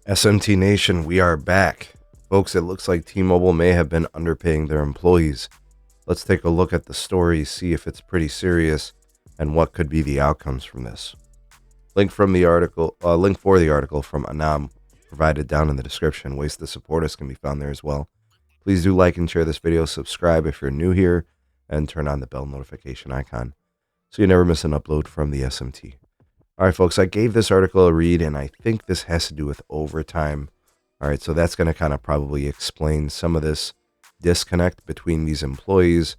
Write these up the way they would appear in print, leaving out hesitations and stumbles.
SMT Nation, we are back. Folks, it looks like T-Mobile may have been underpaying their employees. Let's take a look at the story, see if it's pretty serious, and what could be the outcomes from this. Link for the article from Anam provided down in the description. Ways to support us can be found there as well. Please do like and share this video, subscribe if you're new here, and turn on the bell notification icon so you never miss an upload from the SMT. All right, folks, I gave this article a read, and I think this has to do with overtime. All right, so that's going to kind of probably explain some of this disconnect between these employees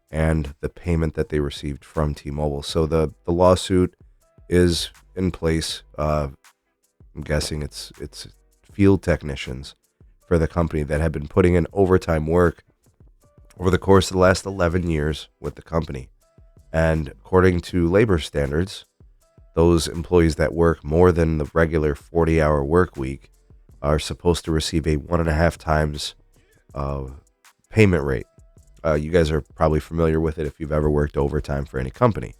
and the payment that they received from T-Mobile. So the lawsuit is in place. I'm guessing it's field technicians for the company that have been putting in overtime work over the course of the last 11 years with the company. And according to labor standards, those employees that work more than the regular 40-hour work week are supposed to receive a 1.5 times payment rate. You guys are probably familiar with it if you've ever worked overtime for any company.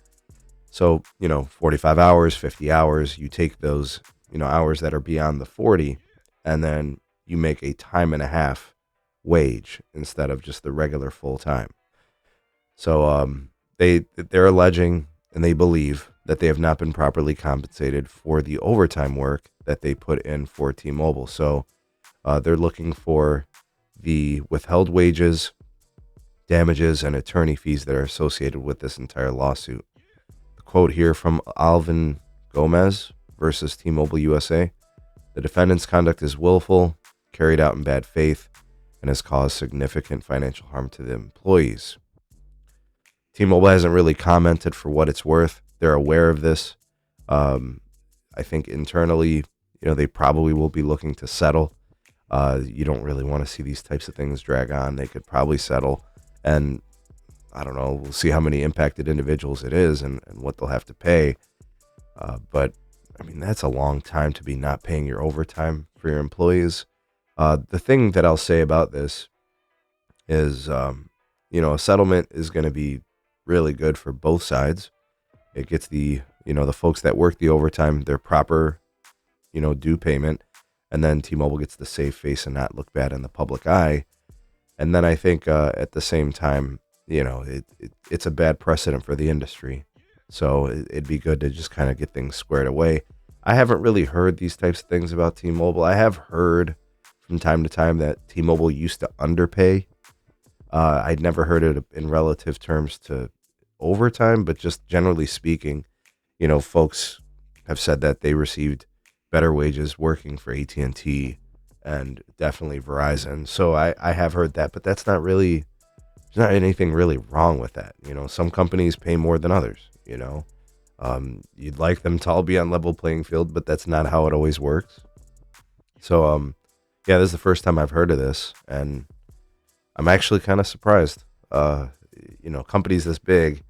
So, 45 hours, 50 hours, you take those, hours that are beyond the 40, and then you make a 1.5 time wage instead of just the regular full time. So they're alleging, and they believe that they have not been properly compensated for the overtime work that they put in for T-Mobile. So they're looking for the withheld wages, damages, and attorney fees that are associated with this entire lawsuit. The quote here from Alvin Gomez versus T-Mobile USA: the defendant's conduct is willful, carried out in bad faith, and has caused significant financial harm to the employees. T-Mobile hasn't really commented for what it's worth. They're aware of this. I think internally, they probably will be looking to settle. You don't really want to see these types of things drag on. They could probably settle. And I don't know, we'll see how many impacted individuals it is and what they'll have to pay. But, that's a long time to be not paying your overtime for your employees. The thing that I'll say about this is, a settlement is going to be really good for both sides. It gets the folks that work the overtime their proper, due payment, and then T-Mobile gets the save face and not look bad in the public eye. And then I think at the same time, it's a bad precedent for the industry. So it'd be good to just kind of get things squared away. I haven't really heard these types of things about T-Mobile. I have heard from time to time that T-Mobile used to underpay. I'd never heard it in relative terms to overtime, but just generally speaking, folks have said that they received better wages working for AT&T and definitely Verizon. So I have heard that, but that's not really, there's not anything really wrong with that. Some companies pay more than others, you'd like them to all be on level playing field, but that's not how it always works. So, yeah, this is the first time I've heard of this, and I'm actually kind of surprised. Companies this big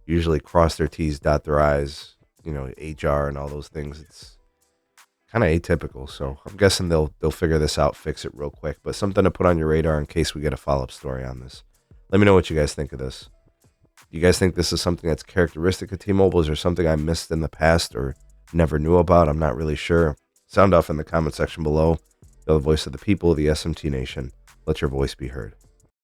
usually cross their T's, dot their I's, HR and all those things. It's kind of atypical. So I'm guessing they'll figure this out, fix it real quick, but something to put on your radar in case we get a follow-up story on this. Let me know what you guys think of this. Do you guys think this is something that's characteristic of T-Mobile? Is there something I missed in the past or never knew about? I'm not really sure. Sound off in the comment section below. You're the voice of the people, the SMT Nation. Let your voice be heard.